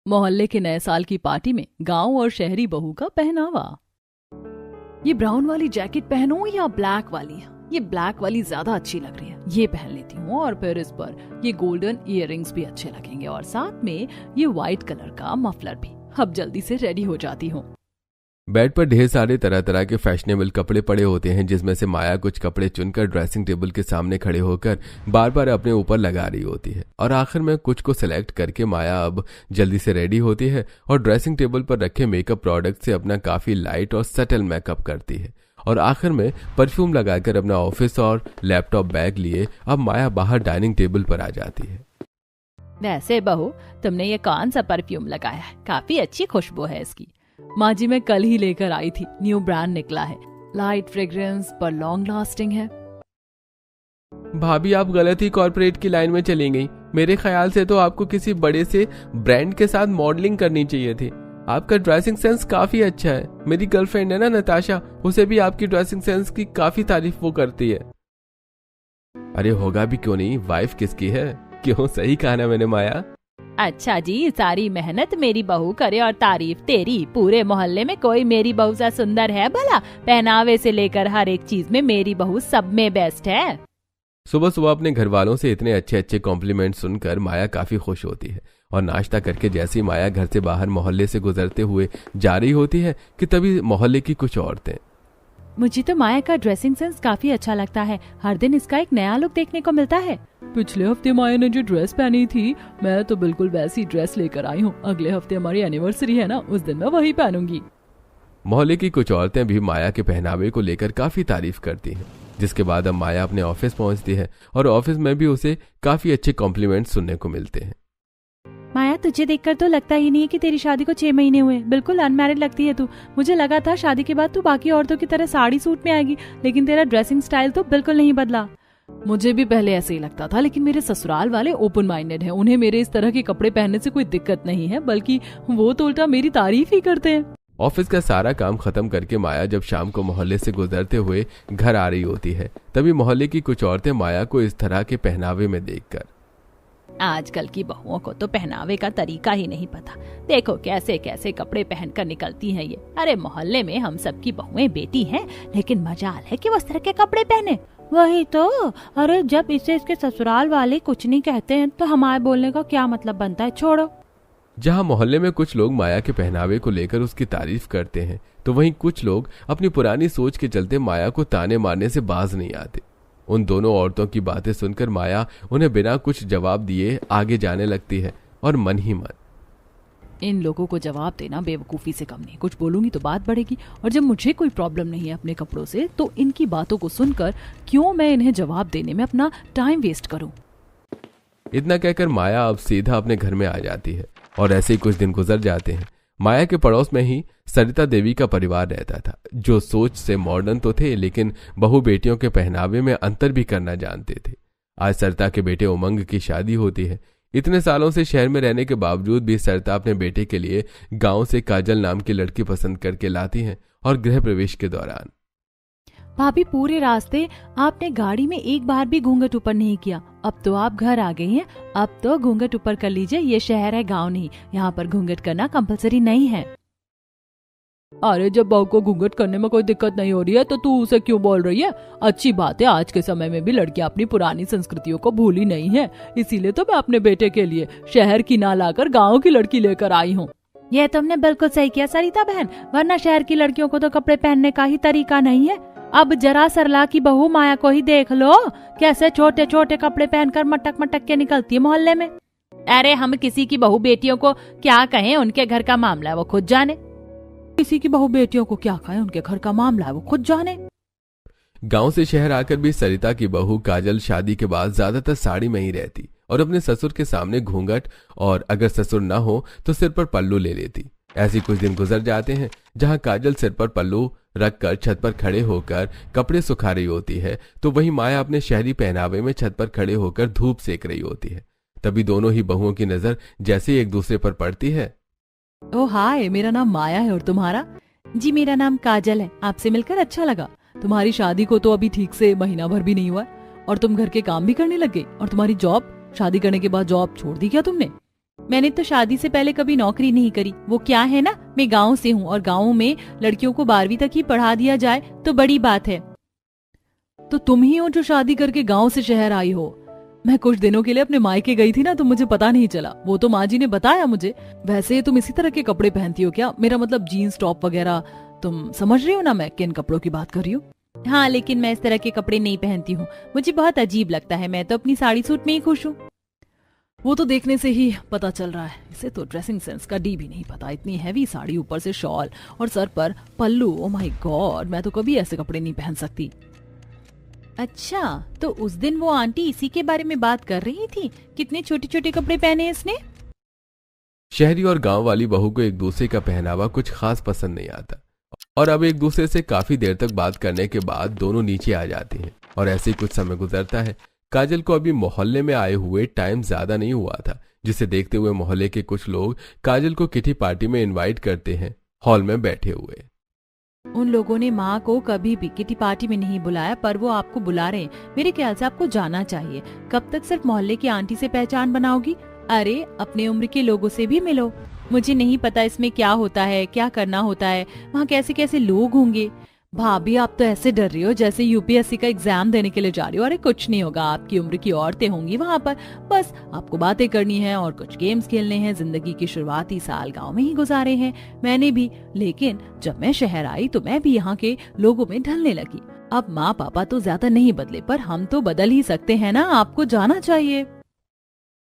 मोहल्ले के नए साल की पार्टी में गांव और शहरी बहू का पहनावा। ये ब्राउन वाली जैकेट पहनूं या ब्लैक वाली? ये ब्लैक वाली ज्यादा अच्छी लग रही है, ये पहन लेती हूँ। और फिर इस पर ये गोल्डन इयररिंग्स भी अच्छे लगेंगे और साथ में ये व्हाइट कलर का मफलर भी। अब जल्दी से रेडी हो जाती हूँ। बेड पर ढेर सारे तरह तरह के फैशनेबल कपड़े पड़े होते हैं, जिसमें से माया कुछ कपड़े चुनकर ड्रेसिंग टेबल के सामने खड़े होकर बार बार अपने ऊपर लगा रही होती है। और आखिर में कुछ को सिलेक्ट करके माया अब जल्दी से रेडी होती है और ड्रेसिंग टेबल पर रखे मेकअप प्रोडक्ट से अपना काफी लाइट और सटल मेकअप करती है। और आखिर में परफ्यूम लगाकर अपना ऑफिस और लैपटॉप बैग लिए अब माया बाहर डाइनिंग टेबल पर आ जाती है। वैसे बहू, तुमने ये कौन सा परफ्यूम लगाया है? काफी अच्छी खुशबू है इसकी। माँ जी मैं कल ही लेकर आई थी, न्यू ब्रांड निकला है, लाइट फ्रेग्रेंस पर लॉन्ग लास्टिंग है। भाभी आप गलत ही कॉर्पोरेट की लाइन में चली गई। मेरे ख्याल से तो आपको किसी बड़े से ब्रांड के साथ मॉडलिंग करनी चाहिए थी। आपका ड्रेसिंग सेंस काफी अच्छा है। मेरी गर्लफ्रेंड है ना नताशा, उसे भी आपकी ड्रेसिंग सेंस की काफी तारीफ वो करती है। अरे होगा भी क्यों नहीं, वाइफ किसकी है? क्यों, सही कहा ना मैंने माया? अच्छा जी, सारी मेहनत मेरी बहू करे और तारीफ तेरी। पूरे मोहल्ले में कोई मेरी बहू सा सुंदर है भला? पहनावे से लेकर हर एक चीज में मेरी बहू सब में बेस्ट है। सुबह सुबह अपने घर वालों से इतने अच्छे अच्छे कॉम्प्लीमेंट सुनकर माया काफी खुश होती है। और नाश्ता करके जैसे ही माया घर से बाहर मोहल्ले से गुजरते हुए जा रही होती है कि तभी मोहल्ले की कुछ औरतें, मुझे तो माया का ड्रेसिंग सेंस काफी अच्छा लगता है। हर दिन इसका एक नया लुक देखने को मिलता है। पिछले हफ्ते माया ने जो ड्रेस पहनी थी, मैं तो बिल्कुल वैसी ड्रेस लेकर आई हूँ। अगले हफ्ते हमारी एनिवर्सरी है ना, उस दिन मैं वही पहनूंगी। मोहल्ले की कुछ औरतें भी माया के पहनावे को लेकर काफी तारीफ करती हैं। जिसके बाद अब माया अपने ऑफिस पहुंचती है और ऑफिस में भी उसे काफी अच्छे कॉम्प्लीमेंट सुनने को मिलते हैं। माया, तुझे देखकर तो लगता ही नहीं है कि तेरी शादी को 6 महीने हुए। बिल्कुल अनमैरिड लगती है तू। मुझे लगा था शादी के बाद तू बाकी औरतों की तरह साड़ी सूट में आएगी, लेकिन तेरा ड्रेसिंग स्टाइल तो बिल्कुल नहीं बदला। मुझे भी पहले ऐसे ही लगता था, लेकिन मेरे ससुराल वाले ओपन माइंडेड हैं। उन्हें मेरे इस तरह के कपड़े पहनने से कोई दिक्कत नहीं है, बल्कि वो तो उल्टा मेरी तारीफ ही करते हैं। ऑफिस का सारा काम खत्म करके माया जब शाम को मोहल्ले से गुजरते हुए घर आ रही होती है, तभी मोहल्ले की कुछ औरतें माया को इस तरह के पहनावे में देखकर, आजकल की बहुओं को तो पहनावे का तरीका ही नहीं पता। देखो कैसे कैसे कपड़े पहनकर निकलती हैं ये। अरे मोहल्ले में हम सबकी बहुएं बेटी हैं, लेकिन मजाल है कि वो इस तरह के कपड़े पहने। वही तो। अरे जब इसे इसके ससुराल वाले कुछ नहीं कहते हैं तो हमारे बोलने का क्या मतलब बनता है? छोड़ो। जहां मोहल्ले में कुछ लोग माया के पहनावे को लेकर उसकी तारीफ करते हैं, तो वहीं कुछ लोग अपनी पुरानी सोच के चलते माया को ताने मारने से बाज नहीं आते। उन दोनों औरतों की बातें सुनकर माया उन्हें बिना कुछ जवाब दिए आगे जाने लगती है और मन ही मन, इन लोगों को जवाब देना बेवकूफी से कम नहीं। कुछ बोलूंगी तो बात बढ़ेगी, और जब मुझे कोई प्रॉब्लम नहीं है अपने कपड़ों से, तो इनकी बातों को सुनकर क्यों मैं इन्हें जवाब देने में अपना टाइम वेस्ट करूं। इतना कहकर माया अब सीधा अपने घर में आ जाती है। और ऐसे ही कुछ दिन गुजर जाते हैं। माया के पड़ोस में ही सरिता देवी का परिवार रहता था, जो सोच से मॉडर्न तो थे, लेकिन बहू बेटियों के पहनावे में अंतर भी करना जानते थे। आज सरिता के बेटे उमंग की शादी होती है। इतने सालों से शहर में रहने के बावजूद भी सरिता अपने बेटे के लिए गांव से काजल नाम की लड़की पसंद करके लाती है। और गृह प्रवेश के दौरान, भाभी पूरे रास्ते आपने गाड़ी में एक बार भी घूंघट ऊपर नहीं किया। अब तो आप घर आ गई हैं, अब तो घूंघट ऊपर कर लीजिए। ये शहर है, गांव नहीं। यहाँ पर घूंघट करना कंपलसरी नहीं है। अरे जब बहू को घूंघट करने में कोई दिक्कत नहीं हो रही है तो तू उसे क्यों बोल रही है? अच्छी बात है, आज के समय में भी लड़कियां अपनी पुरानी संस्कृतियों को भूली नहीं है। इसीलिए तो मैं अपने बेटे के लिए शहर की ना लाकर गाँव की लड़की लेकर आई हूँ। यह तुमने बिल्कुल सही किया सरिता बहन, वरना शहर की लड़कियों को तो कपड़े पहनने का ही तरीका नहीं है। अब जरा सरला की बहू माया को ही देख लो, कैसे छोटे छोटे कपड़े पहनकर मटक मटक के निकलती है मोहल्ले में। अरे हम किसी की बहू बेटियों को क्या कहें, उनके घर का मामला है, वो खुद जाने। किसी की बहू बेटियों को क्या कहें, उनके घर का मामला है, वो खुद जाने। गांव से शहर आकर भी सरिता की बहू काजल शादी के बाद ज्यादातर साड़ी में ही रहती और अपने ससुर के सामने घूंघट, और अगर ससुर न हो तो सिर पर पल्लू ले लेती। ऐसे कुछ दिन गुजर जाते हैं जहां काजल सिर पर पल्लू रखकर छत पर खड़े होकर कपड़े सुखा रही होती है, तो वहीं माया अपने शहरी पहनावे में छत पर खड़े होकर धूप सेक रही होती है। तभी दोनों ही बहुओं की नजर जैसे ही एक दूसरे पर पड़ती है। ओ हाय, मेरा नाम माया है और तुम्हारा? जी मेरा नाम काजल है। आपसे मिलकर अच्छा लगा। तुम्हारी शादी को तो अभी ठीक से महीना भर भी नहीं हुआ और तुम घर के काम भी करने लग गई। और तुम्हारी जॉब, शादी करने के बाद जॉब छोड़ दी क्या तुमने? मैंने तो शादी से पहले कभी नौकरी नहीं करी। वो क्या है ना, मैं गांव से हूँ और गांव में लड़कियों को 12वीं तक ही पढ़ा दिया जाए तो बड़ी बात है। तो तुम ही हो जो शादी करके गांव से शहर आई हो। मैं कुछ दिनों के लिए अपने मायके गई थी ना, तो मुझे पता नहीं चला, वो तो माँ जी ने बताया मुझे। वैसे तुम इसी तरह के कपड़े पहनती हो क्या? मेरा मतलब जीन्स टॉप वगैरह। तुम समझ रही हो ना मैं किन कपड़ों की बात कर रही हूँ? हाँ, लेकिन मैं इस तरह के कपड़े नहीं पहनती हूँ, मुझे बहुत अजीब लगता है। मैं तो अपनी साड़ी सूट में ही खुश हूँ। वो तो देखने से ही पता चल रहा है, इसे तो ड्रेसिंग सेंस का डी भी नहीं पता। इतनी हैवी साड़ी, ऊपर से शॉल और सर पर पल्लू। ओ माय गॉड, मैं तो कभी ऐसे कपड़े नहीं पहन सकती। अच्छा, तो उस दिन वो आंटी इसी के बारे में बात कर रही थी, कितने छोटे छोटे कपड़े पहने इसने। शहरी और गांव वाली बहू को एक दूसरे का पहनावा कुछ खास पसंद नहीं आता और अब एक दूसरे से काफी देर तक बात करने के बाद दोनों नीचे आ जाते हैं और ऐसे ही कुछ समय गुजरता है। काजल को अभी मोहल्ले में आए हुए टाइम ज्यादा नहीं हुआ था, जिसे देखते हुए मोहल्ले के कुछ लोग काजल को किटी पार्टी में इनवाइट करते हैं। हॉल में बैठे हुए उन लोगों ने माँ को कभी भी किटी पार्टी में नहीं बुलाया, पर वो आपको बुला रहे हैं। मेरे ख्याल से आपको जाना चाहिए। कब तक सिर्फ मोहल्ले की आंटी से पहचान बनाओगी? अरे, अपने उम्र के लोगों से भी मिलो। मुझे नहीं पता इसमें क्या होता है, क्या करना होता है, वहाँ कैसे कैसे लोग होंगे। भाभी, आप तो ऐसे डर रही हो जैसे यूपीएससी का एग्जाम देने के लिए जा रही हो। अरे कुछ नहीं होगा, आपकी उम्र की औरतें होंगी वहाँ पर। बस आपको बातें करनी है और कुछ गेम्स खेलने हैं। जिंदगी के शुरुआती साल गांव में ही गुजारे हैं मैंने भी, लेकिन जब मैं शहर आई तो मैं भी यहाँ के लोगों में ढलने लगी। अब माँ पापा तो ज्यादा नहीं बदले, पर हम तो बदल ही सकते हैं ना। आपको जाना चाहिए।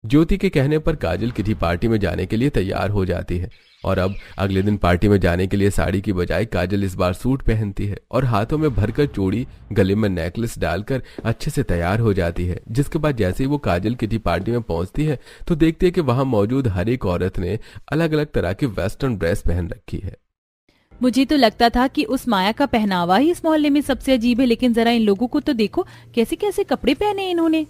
ज्योति के कहने पर काजल किटी पार्टी में जाने के लिए तैयार हो जाती है और अब अगले दिन पार्टी में जाने के लिए साड़ी की बजाय काजल इस बार सूट पहनती है और हाथों में भरकर चूड़ी, गले में नेकलेस डालकर अच्छे से तैयार हो जाती है। जिसके बाद जैसे ही वो काजल किटी पार्टी में पहुंचती है तो देखती है कि वहां मौजूद हर एक औरत ने अलग अलग तरह की वेस्टर्न ड्रेस पहन रखी है। मुझे तो लगता था कि उस माया का पहनावा ही इस मोहल्ले में सबसे अजीब है, लेकिन जरा इन लोगों को तो देखो, कैसे कैसे कपड़े पहने इन्होंने।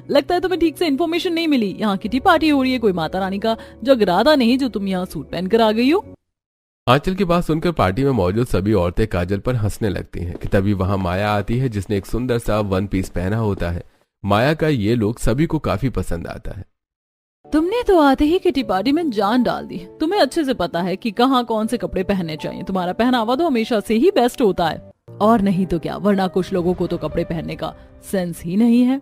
लगता है तुम्हें ठीक से इन्फॉर्मेशन नहीं मिली। यहाँ किटी पार्टी हो रही है, कोई माता रानी का जगराता नहीं जो तुम यहाँ सूट पहनकर आ गई हो। आंचल की बात सुनकर पार्टी में मौजूद सभी औरतें काजल पर हंसने लगती हैं कि तभी वहां माया आती है जिसने एक सुंदर सा वन पीस पहना होता है। माया का ये लुक सभी को काफी पसंद आता है। तुमने तो आते ही किटी पार्टी में जान डाल दी। तुम्हें अच्छे से पता है कि कहाँ कौन से कपड़े पहनने चाहिए। तुम्हारा पहनावा तो हमेशा से ही बेस्ट होता है, और नहीं तो क्या, वरना कुछ लोगों को तो कपड़े पहनने का सेंस ही नहीं है।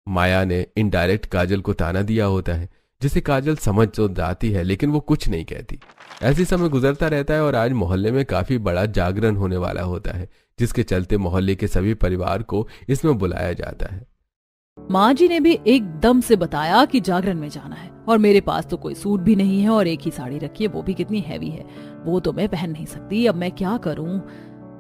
माया ने इनडायरेक्ट काजल को ताना दिया होता है, जिसे काजल समझ तो जाती है लेकिन वो कुछ नहीं कहती। ऐसे समय गुजरता रहता है और आज मोहल्ले में काफी बड़ा जागरण होने वाला होता है, जिसके चलते मोहल्ले के सभी परिवार को इसमें बुलाया जाता है। माँ जी ने भी एकदम से बताया कि जागरण में जाना है, और मेरे पास तो कोई सूट भी नहीं है और एक ही साड़ी रखी है, वो भी कितनी हैवी है। वो तो मैं पहन नहीं सकती। अब मैं क्या करूं?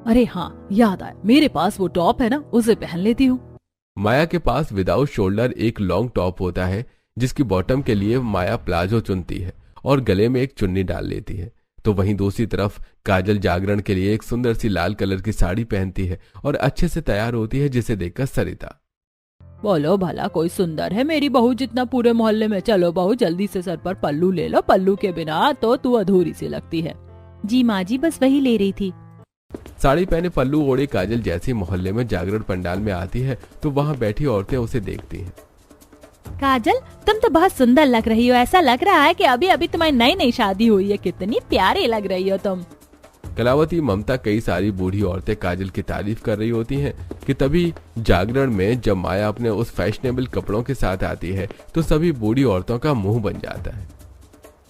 अरे हाँ, याद आया, मेरे पास वो टॉप है ना, उसे पहन लेती हूँ। माया के पास विदाउट शोल्डर एक लॉन्ग टॉप होता है, जिसकी बॉटम के लिए माया प्लाजो चुनती है और गले में एक चुन्नी डाल लेती है। तो वहीं दूसरी तरफ काजल जागरण के लिए एक सुंदर सी लाल कलर की साड़ी पहनती है और अच्छे से तैयार होती है, जिसे देखकर सरिता, बोलो भला कोई सुंदर है मेरी बहू जितना पूरे मोहल्ले में? चलो बहू, जल्दी से सर पर पल्लू ले लो, पल्लू के बिना तो तू अधूरी सी लगती है। जी माँ जी, बस वही ले रही थी। साड़ी पहने पल्लू ओढ़े काजल जैसे ही मोहल्ले में जागरण पंडाल में आती है तो वहां बैठी औरतें उसे देखती हैं। काजल, तुम तो बहुत सुंदर लग रही हो। ऐसा लग रहा है कि अभी अभी तुम्हारी नई नई शादी हुई है। कितनी प्यारी लग रही हो तुम। कलावती, ममता, कई सारी बूढ़ी औरतें काजल की तारीफ कर रही होती हैं कि तभी जागरण में जब माया अपने उस फैशनेबल कपड़ों के साथ आती है तो सभी बूढ़ी औरतों का मुंह बन जाता है।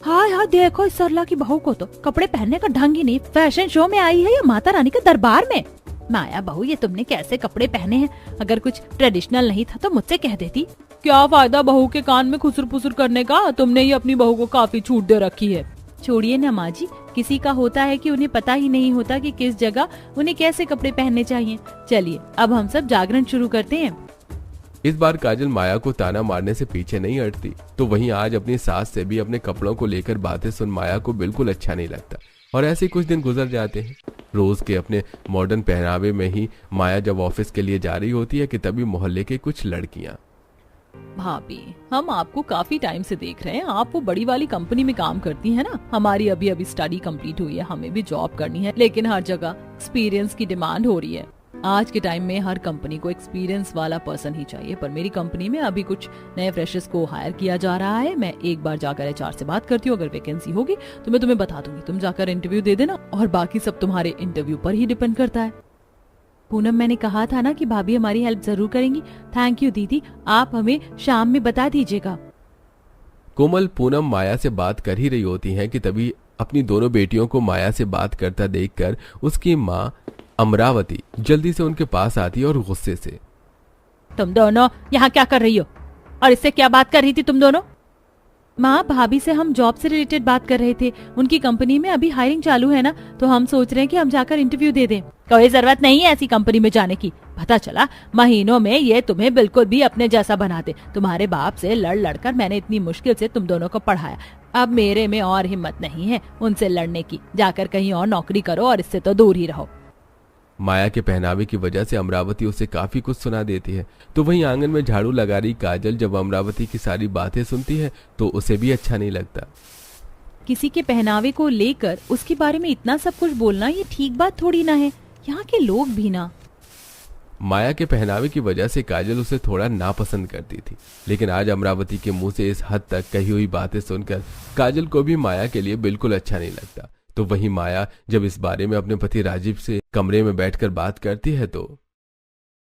हाँ हाँ, देखो इस सरला की बहू को तो कपड़े पहनने का ढंग ही नहीं। फैशन शो में आई है या माता रानी के दरबार में? माया बहू, ये तुमने कैसे कपड़े पहने हैं? अगर कुछ ट्रेडिशनल नहीं था तो मुझसे कह देती। क्या फायदा बहू के कान में खुसर पुसर करने का? तुमने ही अपनी बहू को काफी छूट दे रखी है। छोड़िए ना माँ जी, किसी का होता है कि उन्हें पता ही नहीं होता कि किस जगह उन्हें कैसे कपड़े पहनने चाहिए। चलिए अब हम सब जागरण शुरू करते हैं। इस बार काजल माया को ताना मारने से पीछे नहीं हटती। तो वहीं आज अपनी सास से भी अपने कपड़ों को लेकर बातें सुन माया को बिल्कुल अच्छा नहीं लगता और ऐसे कुछ दिन गुजर जाते हैं। रोज के अपने मॉडर्न पहनावे में ही माया जब ऑफिस के लिए जा रही होती है कि तभी मोहल्ले के कुछ लड़कियां, भाभी, हम आपको काफी टाइम से देख रहे हैं। आप वो बड़ी वाली कंपनी में काम करती हैं ना। हमारी अभी अभी स्टडी कंप्लीट हुई है, हमें भी जॉब करनी है, लेकिन हर जगह एक्सपीरियंस की डिमांड हो रही है। आज के टाइम में हर कंपनी को एक्सपीरियंस वाला पर्सन ही चाहिए, पर मेरी कंपनी में अभी कुछ नए फ्रेशर्स को हायर किया जा रहा है। मैं एक बार जाकर एचआर से बात करती हूँ, अगर वैकेंसी होगी तो मैं तुम्हें बता दूंगी, तुम जाकर इंटरव्यू दे देना और बाकी सब तुम्हारे इंटरव्यू पर ही डिपेंड करता है। पूनम, मैंने कहा था ना कि भाभी हमारी हेल्प जरूर करेंगी। थैंक यू दीदी, आप हमें शाम में बता दीजिएगा। कोमल पूनम माया से बात कर ही रही होती है कि तभी अपनी दोनों बेटियों को माया से बात करता देखकर उसकी माँ अमरावती जल्दी से उनके पास आती है और गुस्से से, तुम दोनों यहाँ क्या कर रही हो और इससे क्या बात कर रही थी तुम दोनों? माँ, भाभी से हम जॉब से रिलेटेड बात कर रहे थे। उनकी कंपनी में अभी हायरिंग चालू है ना, तो हम सोच रहे हैं कि हम जाकर इंटरव्यू दे दें। कोई जरूरत नहीं है ऐसी कंपनी में जाने की। पता चला महीनों में ये तुम्हें बिल्कुल भी अपने जैसा बना दे। तुम्हारे बाप से लड़ लड़कर मैंने इतनी मुश्किल से तुम दोनों को पढ़ाया, अब मेरे में और हिम्मत नहीं है उनसे लड़ने की। जाकर कहीं और नौकरी करो और इससे तो दूर ही रहो। माया के पहनावे की वजह से अमरावती उसे काफी कुछ सुना देती है। तो वहीं आंगन में झाड़ू लगा रही काजल जब अमरावती की सारी बातें सुनती है तो उसे भी अच्छा नहीं लगता। किसी के पहनावे को लेकर उसके बारे में इतना सब कुछ बोलना ये ठीक बात थोड़ी ना है। यहाँ के लोग भी ना। माया के पहनावे की वजह से काजल उसे थोड़ा नापसंद करती थी, लेकिन आज अमरावती के मुंह से इस हद तक कही हुई बातें सुनकर काजल को भी माया के लिए बिल्कुल अच्छा नहीं लगता। तो वहीं माया जब इस बारे में अपने पति राजीव से कमरे में बैठकर बात करती है तो,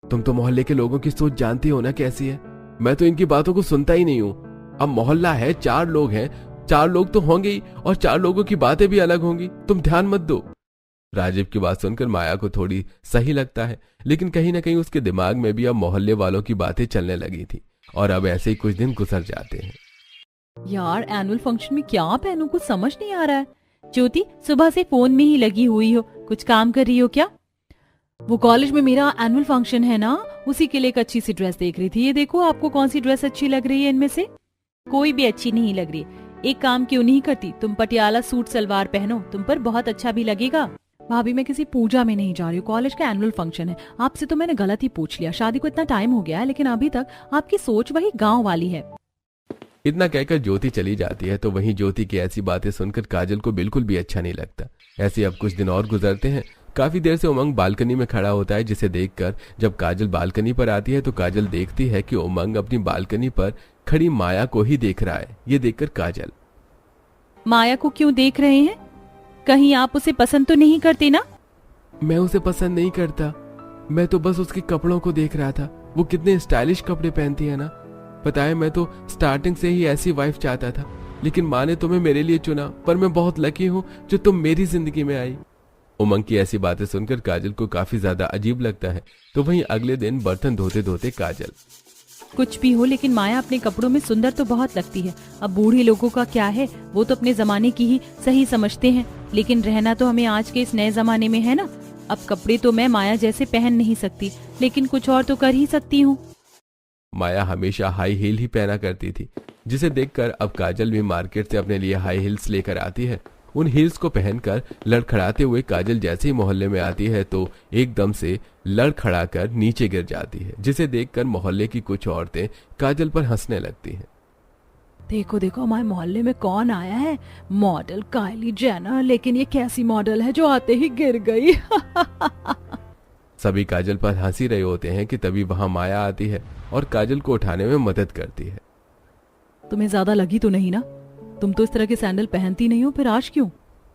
तुम तो मोहल्ले के लोगों की सोच जानती हो ना कैसी है। मैं तो इनकी बातों को सुनता ही नहीं हूँ। अब मोहल्ला है, 4 लोग हैं, 4 लोग तो होंगे ही और 4 लोगों की बातें भी अलग होंगी। तुम ध्यान मत दो। राजीव की बात सुनकर माया को थोड़ी सही लगता है, लेकिन कहीं ना कहीं उसके दिमाग में भी अब मोहल्ले वालों की बातें चलने लगी थी और अब ऐसे ही कुछ दिन गुजर जाते हैं। यार, एनुअल फंक्शन में क्या पहनूं कुछ समझ नहीं आ रहा है। ज्योति, सुबह से फोन में ही लगी हुई हो, कुछ काम कर रही हो क्या? वो कॉलेज में मेरा एनुअल फंक्शन है ना, उसी के लिए एक अच्छी सी ड्रेस देख रही थी। ये देखो, आपको कौन सी ड्रेस अच्छी लग रही है इनमें से? कोई भी अच्छी नहीं लग रही। एक काम क्यों नहीं करती, तुम पटियाला सूट सलवार पहनो, तुम पर बहुत अच्छा भी लगेगा। भाभी, मैं किसी पूजा में नहीं जा रही हूँ, कॉलेज का एनुअल फंक्शन है। आपसे तो मैंने गलत ही पूछ लिया। शादी को इतना टाइम हो गया है, लेकिन अभी तक आपकी सोच वही गाँव वाली है। इतना कहकर ज्योति चली जाती है। तो वहीं ज्योति की ऐसी बातें सुनकर काजल को बिल्कुल भी अच्छा नहीं लगता। ऐसे अब कुछ दिन और गुजरते हैं। काफी देर से उमंग बालकनी में खड़ा होता है, जिसे देखकर जब काजल बालकनी पर आती है तो काजल देखती है कि उमंग अपनी बालकनी पर खड़ी माया को ही देख रहा है। ये देखकर काजल, माया को क्यों देख रहे हैं? कहीं आप उसे पसंद तो नहीं करते ना? मैं उसे पसंद नहीं करता, मैं तो बस उसके कपड़ों को देख रहा था। वो कितने स्टाइलिश कपड़े पहनती है ना। पता है, मैं तो स्टार्टिंग से ही ऐसी वाइफ चाहता था, लेकिन माँ ने तुम्हें मेरे लिए चुना। पर मैं बहुत लकी हूँ जो तुम मेरी जिंदगी में आई। उमंग की ऐसी बातें सुनकर काजल को काफी ज्यादा अजीब लगता है। तो वहीं अगले दिन बर्तन धोते धोते काजल, कुछ भी हो, लेकिन माया अपने कपड़ों में सुंदर तो बहुत लगती है। अब बूढ़े लोगों का क्या है, वो तो अपने जमाने की ही सही समझते हैं, लेकिन रहना तो हमें आज के इस नए जमाने में है ना। अब कपड़े तो मैं माया जैसे पहन नहीं सकती, लेकिन कुछ और तो कर ही सकती हूँ। माया हमेशा हाई हील ही पहना करती थी, जिसे देखकर अब काजल भी मार्केट से अपने लिए हाई हील्स लेकर आती है। उन हील्स को पहनकर लड़खड़ाते हुए काजल जैसे ही मोहल्ले में आती है तो एकदम से लड़खड़ाकर नीचे गिर जाती है, जिसे देखकर मोहल्ले की कुछ औरतें काजल पर हंसने लगती हैं। देखो देखो, हमारे मोहल्ले में कौन आया है, मॉडल काइली जेनर। लेकिन ये कैसी मॉडल है जो आते ही गिर गई। सभी काजल पर हंसी रहे होते हैं कि तभी वहां माया आती है और काजल को उठाने में मदद करती है। तुम्हें ज्यादा लगी तो नहीं ना? तुम तो इस तरह के सैंडल पहनती नहीं हो, फिर आज क्यों?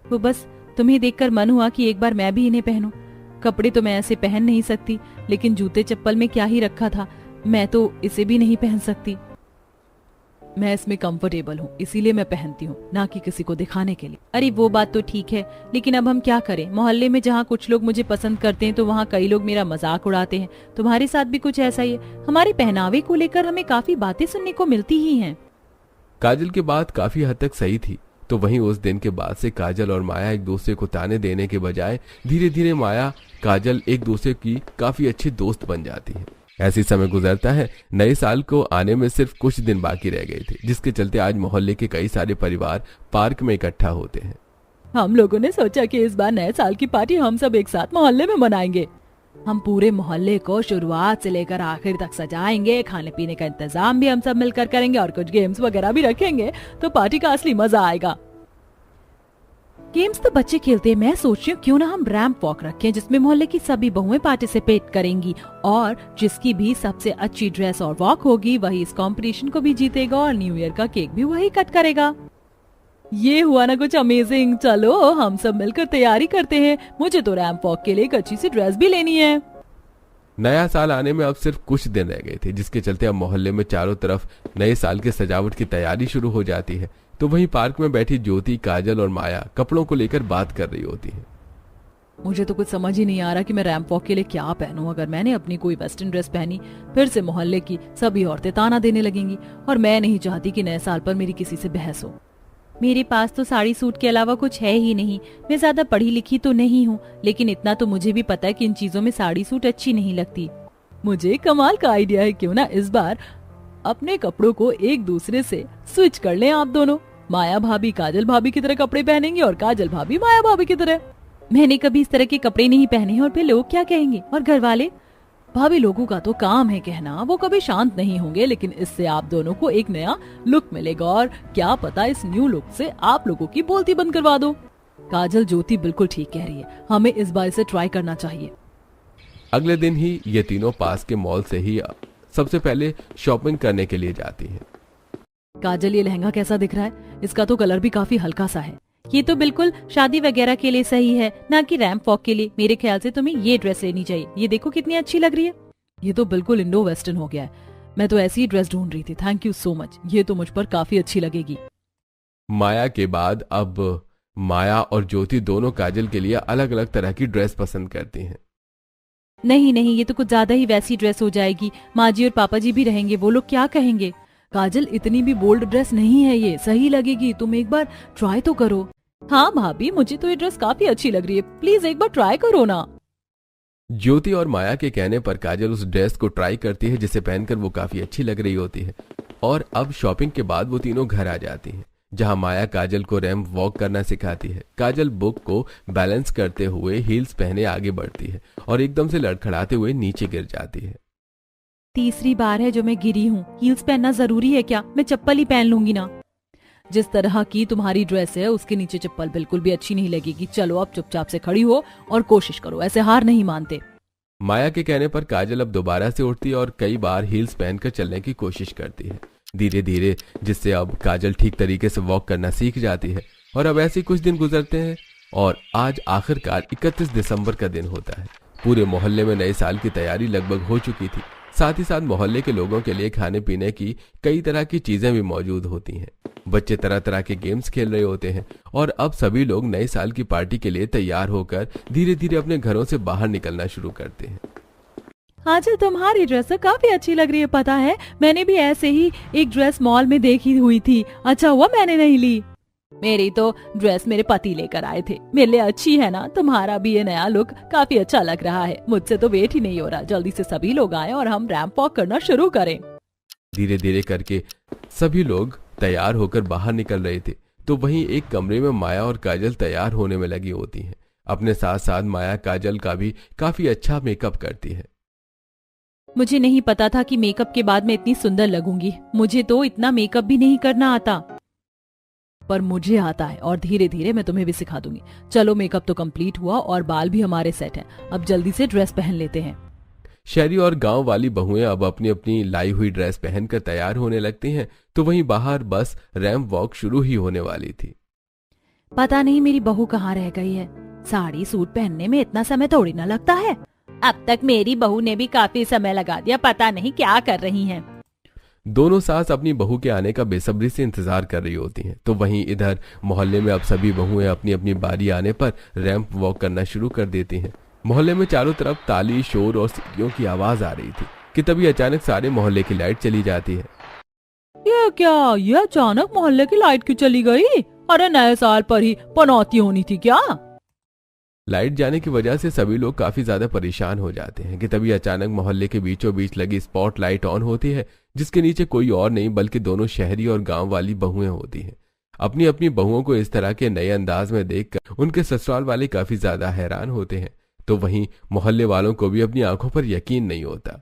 वो बस तुम्हें देखकर मन हुआ कि एक बार मैं भी इन्हें पहनूं। कपड़े तो मैं ऐसे पहन नहीं सकती, लेकिन जूते चप्पल में क्या ही रखा था, मैं तो इसे भी नहीं पहन सकती। मैं इसमें कंफर्टेबल हूँ, इसीलिए मैं पहनती हूँ, ना कि किसी को दिखाने के लिए। अरे वो बात तो ठीक है, लेकिन अब हम क्या करें? मोहल्ले में जहाँ कुछ लोग मुझे पसंद करते हैं तो वहाँ कई लोग मेरा मजाक उड़ाते हैं। तुम्हारे साथ भी कुछ ऐसा ही है। हमारे पहनावे को लेकर हमें काफी बातें सुनने को मिलती ही हैं। काजल की बात काफी हद तक सही थी। तो वहीं उस दिन के बाद से काजल और माया एक दूसरे को ताने देने के बजाय धीरे धीरे माया काजल एक दूसरे की काफी अच्छी दोस्त बन जाती है। ऐसी समय गुजरता है। नए साल को आने में सिर्फ कुछ दिन बाकी रह गए थे, जिसके चलते आज मोहल्ले के कई सारे परिवार पार्क में इकट्ठा होते हैं। हम लोगों ने सोचा कि इस बार नए साल की पार्टी हम सब एक साथ मोहल्ले में मनाएंगे। हम पूरे मोहल्ले को शुरुआत से लेकर आखिर तक सजाएंगे, खाने पीने का इंतजाम भी हम सब मिलकर करेंगे और कुछ गेम्स वगैरह भी रखेंगे, तो पार्टी का असली मजा आएगा। गेम्स तो बच्चे खेलते हैं, मैं सोच रही हूँ क्यों ना हम रैंप वॉक रखें जिसमें मोहल्ले की सभी बहुएं पार्टिसिपेट करेंगी और जिसकी भी सबसे अच्छी ड्रेस और वॉक होगी वही इस कंपटीशन को भी जीतेगा और न्यू ईयर का केक भी वही कट करेगा। ये हुआ ना कुछ अमेजिंग। चलो हम सब मिलकर तैयारी करते हैं, मुझे तो रैंप वॉक के लिए एक अच्छी सी ड्रेस भी लेनी है। नया साल आने में अब सिर्फ कुछ दिन रह गए थे, जिसके चलते अब मोहल्ले में चारों तरफ नए साल के सजावट की तैयारी शुरू हो जाती है। तो वहीं पार्क में बैठी ज्योति, काजल और माया कपड़ों को लेकर बात कर रही होती हैं। मुझे तो कुछ समझ ही नहीं आ रहा कि मैं रैंप वॉक के लिए क्या पहनूं। अगर मैंने अपनी कोई वेस्टर्न ड्रेस पहनी फिर से मोहल्ले की सभी औरतें ताना देने लगेंगी और मैं नहीं चाहती कि नए साल पर मेरी किसी से बहस हो। मेरे पास तो साड़ी सूट के अलावा कुछ है ही नहीं। मैं ज्यादा पढ़ी लिखी तो नहीं हूँ, लेकिन इतना तो मुझे भी पता है कि इन चीजों में साड़ी सूट अच्छी नहीं लगती। मुझे कमाल का आइडिया है, क्यों ना इस बार अपने कपड़ों को एक दूसरे से स्विच कर लें आप दोनों। माया भाभी काजल भाभी की तरह कपड़े पहनेंगे और काजल भाभी माया भाभी की तरह। मैंने कभी इस तरह के कपड़े नहीं पहने हैं और फिर लोग क्या कहेंगे, और घर वाले। भाभी लोगों का तो काम है कहना, वो कभी शांत नहीं होंगे, लेकिन इससे आप दोनों को एक नया लुक मिलेगा और क्या पता इस न्यू लुक से आप लोगों की बोलती बंद करवा दो। काजल ज्योति बिल्कुल ठीक कह रही है, हमें इस बार इसे ट्राई करना चाहिए। अगले दिन ही ये तीनों पास के मॉल से ही सबसे पहले शॉपिंग करने के लिए जाती हैं। काजल, ये लहंगा कैसा दिख रहा है? इसका तो कलर भी काफी हल्का सा है। ये तो बिल्कुल शादी वगैरह के लिए सही है, ना कि रैंप वॉक के लिए। मेरे ख्याल से तुम्हें ये ड्रेस लेनी चाहिए। ये देखो कितनी अच्छी लग रही है। ये तो बिल्कुल इंडो वेस्टर्न हो गया है। मैं तो ऐसी ही ड्रेस ढूंढ रही थी। थैंक यू सो मच, ये तो मुझ पर काफी अच्छी लगेगी। माया के बाद अब माया और ज्योति दोनों काजल के लिए अलग अलग तरह की ड्रेस पसंद करती हैं। नहीं नहीं, ये तो कुछ ज्यादा ही वैसी ड्रेस हो जाएगी। माँ जी और पापा जी भी रहेंगे, वो लोग क्या कहेंगे। काजल, इतनी भी बोल्ड ड्रेस नहीं है, ये सही लगेगी, तुम एक बार ट्राई तो करो। हाँ भाभी, मुझे तो ये ड्रेस काफी अच्छी लग रही है, प्लीज एक बार ट्राई करो ना। ज्योति और माया के कहने पर काजल उस ड्रेस को ट्राई करती है जिसे पहनकर वो काफी अच्छी लग रही होती है। और अब शॉपिंग के बाद वो तीनों घर आ जाती हैं, जहां माया काजल को रैंप वॉक करना सिखाती है। काजल बुक को बैलेंस करते हुए हील्स पहने आगे बढ़ती है और एकदम से लड़खड़ाते हुए नीचे गिर जाती है। तीसरी बार है जो मैं गिरी हूँ। हील्स पहनना जरूरी है क्या? मैं चप्पल ही पहन लूंगी ना। जिस तरह की तुम्हारी ड्रेस है उसके नीचे चप्पल बिल्कुल भी अच्छी नहीं लगेगी। चलो अब चुपचाप से खड़ी हो और कोशिश करो, ऐसे हार नहीं मानते। माया के कहने पर काजल अब दोबारा से उठती है और कई बार हील्स पहनकर चलने की कोशिश करती है, धीरे धीरे, जिससे अब काजल ठीक तरीके से वॉक करना सीख जाती है। और अब ऐसे कुछ दिन गुजरते हैं और आज आखिरकार 31 दिसंबर का दिन होता है। पूरे मोहल्ले में नए साल की तैयारी लगभग हो चुकी थी। साथ ही साथ मोहल्ले के लोगों के लिए खाने पीने की कई तरह की चीजें भी मौजूद होती हैं। बच्चे तरह तरह के गेम्स खेल रहे होते हैं और अब सभी लोग नए साल की पार्टी के लिए तैयार होकर धीरे धीरे अपने घरों से बाहर निकलना शुरू करते हैं। आजल, तुम्हारी ड्रेस तो काफी अच्छी लग रही है। पता है, मैंने भी ऐसे ही एक ड्रेस मॉल में देखी हुई थी। अच्छा हुआ मैंने नहीं ली। मेरी तो ड्रेस मेरे पति लेकर आए थे। मेरे लिए अच्छी है ना? तुम्हारा भी ये नया लुक काफी अच्छा लग रहा है। मुझसे तो वेट ही नहीं हो रहा, जल्दी से सभी लोग आए और हम रैंप वॉक करना शुरू करें। धीरे धीरे करके सभी लोग तैयार होकर बाहर निकल रहे थे। तो वहीं एक कमरे में माया और काजल तैयार होने में लगी होती हैं। अपने साथ साथ माया काजल का भी काफी अच्छा मेकअप करती है। मुझे नहीं पता था कि मेकअप के बाद मैं इतनी सुंदर लगूंगी। मुझे तो इतना मेकअप भी नहीं करना आता, पर मुझे आता है और धीरे धीरे मैं तुम्हें भी सिखा दूंगी। चलो, मेकअप तो कंप्लीट हुआ और बाल भी हमारे सेट हैं। अब जल्दी से ड्रेस पहन लेते हैं। शहरी और गांव वाली बहुएं अब अपनी अपनी लाई हुई ड्रेस पहनकर तैयार होने लगती हैं। तो वहीं बाहर बस रैंप वॉक शुरू ही होने वाली थी। पता नहीं मेरी बहू कहाँ रह गई है। साड़ी सूट पहनने में इतना समय थोड़ी ना लगता है। अब तक मेरी बहू ने भी काफी समय लगा दिया, पता नहीं क्या कर रही हैं। दोनों सास अपनी बहू के आने का बेसब्री से इंतजार कर रही होती हैं। तो वहीं इधर मोहल्ले में अब सभी बहुएं अपनी अपनी बारी आने पर रैंप वॉक करना शुरू कर देती हैं। मोहल्ले में चारों तरफ ताली, शोर और सीटियों की आवाज आ रही थी कि तभी अचानक सारे मोहल्ले की लाइट चली जाती है। ये क्या? ये अचानक मोहल्ले की लाइट क्यों चली गई? अरे नए साल पर ही पनौती होनी थी क्या? लाइट जाने की वजह से सभी लोग काफी ज्यादा परेशान हो जाते हैं कि तभी अचानक मोहल्ले के बीचों बीच लगी स्पॉट लाइट ऑन होती है, जिसके नीचे कोई और नहीं बल्कि दोनों शहरी और गांव वाली बहुएं होती हैं। अपनी अपनी बहुओं को इस तरह के नए अंदाज में देखकर उनके ससुराल वाले काफी ज्यादा हैरान होते हैं। तो वहीं मोहल्ले वालों को भी अपनी आंखों पर यकीन नहीं होता।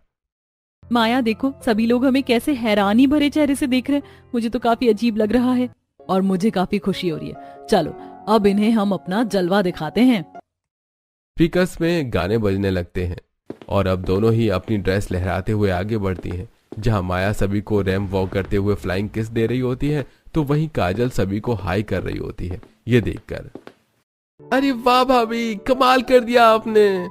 माया देखो, सभी लोग हमें कैसे हैरानी भरे चेहरे से देख रहे हैं। मुझे तो काफी अजीब लग रहा है। और मुझे काफी खुशी हो रही है। चलो अब इन्हें हम अपना जलवा दिखाते हैं। स्पीकर्स में गाने बजने लगते हैं और अब दोनों ही अपनी ड्रेस लहराते हुए आगे बढ़ती हैं। जहां माया सभी को रैंप वॉक करते हुए फ्लाइंग किस दे रही होती है तो वहीं काजल सभी को हाई कर रही होती है। ये देखकर अरे वाह भाभी, कमाल कर दिया आपने।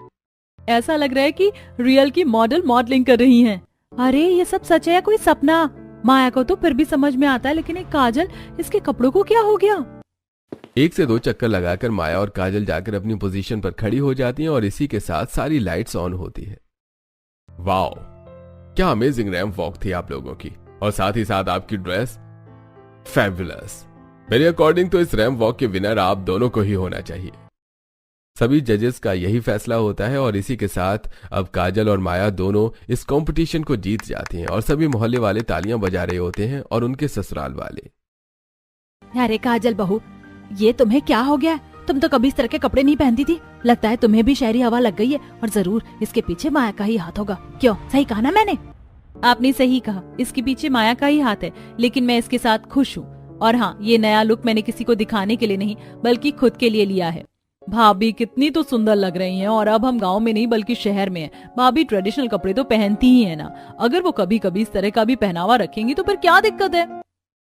ऐसा लग रहा है कि रियल की मॉडल मॉडलिंग कर रही हैं। अरे ये सब सच है या कोई सपना? माया को तो फिर भी समझ में आता है, लेकिन एक काजल, इसके कपड़ों को क्या हो गया? 1 से 2 चक्कर लगाकर माया और काजल जाकर अपनी पोजीशन पर खड़ी हो जाती हैं और इसी के साथ सारी लाइट्स ऑन होती है। वाओ, क्या अमेजिंग रैंप वॉक थी आप लोगों की, और साथ ही साथ आपकी ड्रेस फैबुलस। मेरे अकॉर्डिंग तो इस रैंप वॉक के विनर आप दोनों को ही होना चाहिए। सभी जजेस का यही फैसला होता है और इसी के साथ अब काजल और माया दोनों इस कंपटीशन को जीत जाती हैं और सभी मोहल्ले वाले तालियां बजा रहे होते हैं और उनके ससुराल वाले। अरे काजल बहू, ये तुम्हें क्या हो गया? तुम तो कभी इस तरह के कपड़े नहीं पहनती थी। लगता है तुम्हें भी शहरी हवा लग गई है, और जरूर इसके पीछे माया का ही हाथ होगा। क्यों, सही कहा ना मैंने? आपने सही कहा, इसके पीछे माया का ही हाथ है, लेकिन मैं इसके साथ खुश हूँ। और हाँ, ये नया लुक मैंने किसी को दिखाने के लिए नहीं बल्कि खुद के लिए लिया है। भाभी कितनी तो सुंदर लग रही हैं, और अब हम गांव में नहीं बल्कि शहर में हैं। भाभी ट्रेडिशनल कपड़े तो पहनती ही है ना। अगर वो कभी कभी इस तरह का भी पहनावा रखेंगी तो फिर क्या दिक्कत है?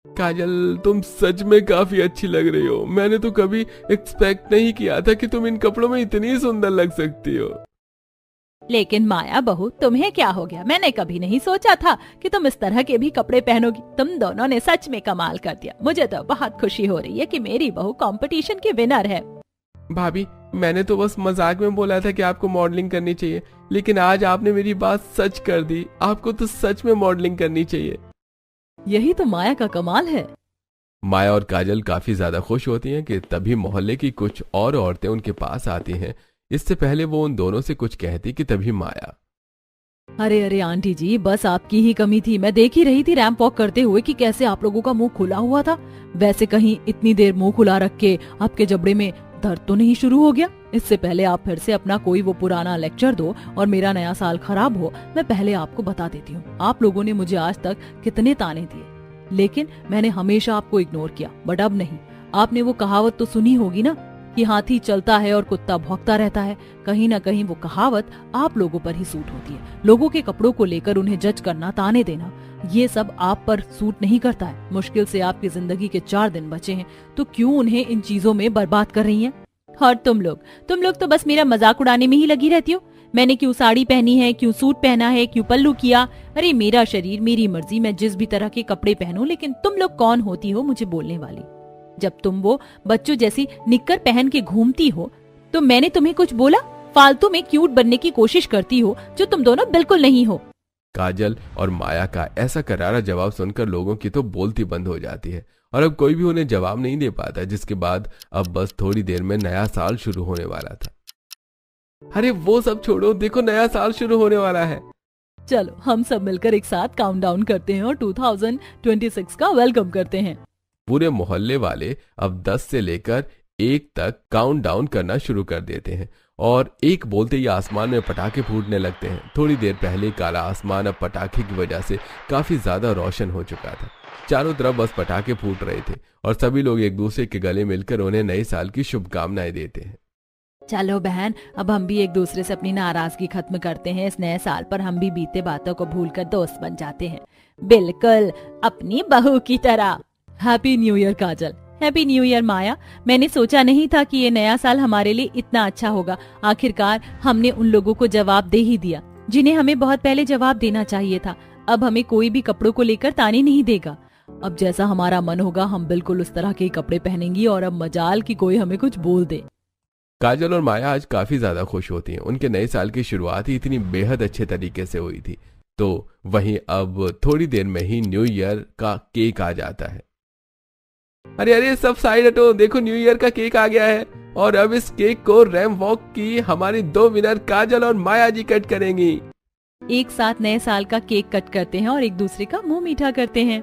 काजल, तुम सच में काफी अच्छी लग रही हो। मैंने तो कभी एक्सपेक्ट नहीं किया था कि तुम इन कपड़ों में इतनी सुंदर लग सकती हो। लेकिन माया बहू, तुम्हें क्या हो गया? मैंने कभी नहीं सोचा था कि तुम इस तरह के भी कपड़े पहनोगी। तुम दोनों ने सच में कमाल कर दिया। मुझे तो बहुत खुशी हो रही है कि मेरी बहू कंपटीशन की विनर है। भाभी, मैंने तो बस मजाक में बोला था कि आपको मॉडलिंग करनी चाहिए, लेकिन आज आपने मेरी बात सच कर दी। आपको तो सच में मॉडलिंग करनी चाहिए। यही तो माया का कमाल है। माया और काजल काफी ज्यादा खुश होती हैं कि तभी मोहल्ले की कुछ और औरतें उनके पास आती हैं। इससे पहले वो उन दोनों से कुछ कहती कि तभी माया, अरे अरे आंटी जी, बस आपकी ही कमी थी। मैं देख ही रही थी रैंप वॉक करते हुए कि कैसे आप लोगों का मुंह खुला हुआ था। वैसे कहीं इतनी देर मुंह खुला रख के आपके जबड़े में दर्द तो नहीं शुरू हो गया? इससे पहले आप फिर से अपना कोई वो पुराना लेक्चर दो और मेरा नया साल खराब हो, मैं पहले आपको बता देती हूँ। आप लोगों ने मुझे आज तक कितने ताने दिए, लेकिन मैंने हमेशा आपको इग्नोर किया। बट अब नहीं। आपने वो कहावत तो सुनी होगी ना कि हाथी चलता है और कुत्ता भौंकता रहता है। कहीं ना कहीं वो कहावत आप लोगों पर ही सूट होती है। लोगों के कपड़ों को लेकर उन्हें जज करना, ताने देना, ये सब आप पर सूट नहीं करता है। मुश्किल से आपकी जिंदगी के 4 दिन बचे हैं, तो क्यों उन्हें इन चीजों में बर्बाद कर रही हैं? और तुम लोग तो बस मेरा मजाक उड़ाने में ही लगी रहती हो। मैंने क्यों साड़ी पहनी है, क्यों सूट पहना है, क्यों पल्लू किया? अरे मेरा शरीर, मेरी मर्जी, मैं जिस भी तरह के कपड़े पहनूं। लेकिन तुम लोग कौन होती हो मुझे बोलने वाली? जब तुम वो बच्चों जैसी निक्कर पहन के घूमती हो तो मैंने तुम्हें कुछ बोला? फालतू में क्यूट बनने की कोशिश करती हो, जो तुम दोनों बिल्कुल नहीं हो। काजल और माया का ऐसा करारा जवाब सुनकर लोगों की तो बोलती बंद हो जाती है और अब कोई भी उन्हें जवाब नहीं दे पाता, जिसके बाद अब बस थोड़ी देर में नया साल शुरू होने वाला था। अरे वो सब छोड़ो, देखो नया साल शुरू होने वाला है। चलो हम सब मिलकर एक साथ काउंटडाउन करते हैं और 2026 का वेलकम करते हैं। पूरे मोहल्ले वाले अब 10 से लेकर 1 तक काउंटडाउन करना शुरू कर देते हैं और 1 बोलते ही आसमान में पटाखे फूटने लगते हैं। थोड़ी देर पहले काला आसमान अब पटाखे की वजह से काफी ज्यादा रोशन हो चुका था। चारों तरफ बस पटाखे फूट रहे थे और सभी लोग एक दूसरे के गले मिलकर उन्हें नए साल की शुभकामनाएं देते हैं। चलो बहन, अब हम भी एक दूसरे से अपनी नाराजगी खत्म करते हैं। इस नए साल पर हम भी बीते बातों को भूलकर दोस्त बन जाते हैं, बिल्कुल अपनी बहू की तरह। हैप्पी न्यू ईयर काजल। हैप्पी न्यू ईयर माया। मैंने सोचा नहीं था कि ये नया साल हमारे लिए इतना अच्छा होगा। आखिरकार हमने उन लोगों को जवाब दे ही दिया जिन्हें हमें बहुत पहले जवाब देना चाहिए था। अब हमें कोई भी कपड़ों को लेकर ताने नहीं देगा। अब जैसा हमारा मन होगा हम बिल्कुल उस तरह के कपड़े पहनेंगी और अब मजाल कि कोई हमें कुछ बोल दे। काजल और माया आज काफी ज्यादा खुश होती हैं। उनके नए साल की शुरुआत ही इतनी बेहद अच्छे तरीके से हुई थी। तो वहीं अब थोड़ी देर में ही न्यू ईयर का केक आ जाता है। अरे अरे सब साइड हटो, देखो न्यू ईयर का केक आ गया है और अब इस केक को रैंप वॉक की हमारी 2 विनर काजल और माया जी कट करेंगी। एक साथ नए साल का केक कट करते हैं और एक दूसरे का मुंह मीठा करते हैं।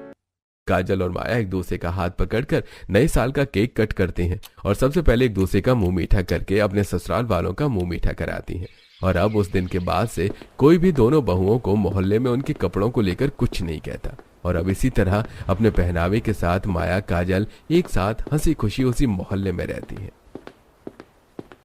काजल और माया एक दूसरे का हाथ पकड़कर नए साल का केक कट करते हैं और सबसे पहले एक दूसरे का मुंह मीठा करके अपने ससुराल वालों का मुंह मीठा कराती हैं। और अब उस दिन के बाद से कोई भी दोनों बहुओं को मोहल्ले में उनके कपड़ों को लेकर कुछ नहीं कहता और अब इसी तरह अपने पहनावे के साथ माया काजल एक साथ हंसी खुशी उसी मोहल्ले में रहती हैं।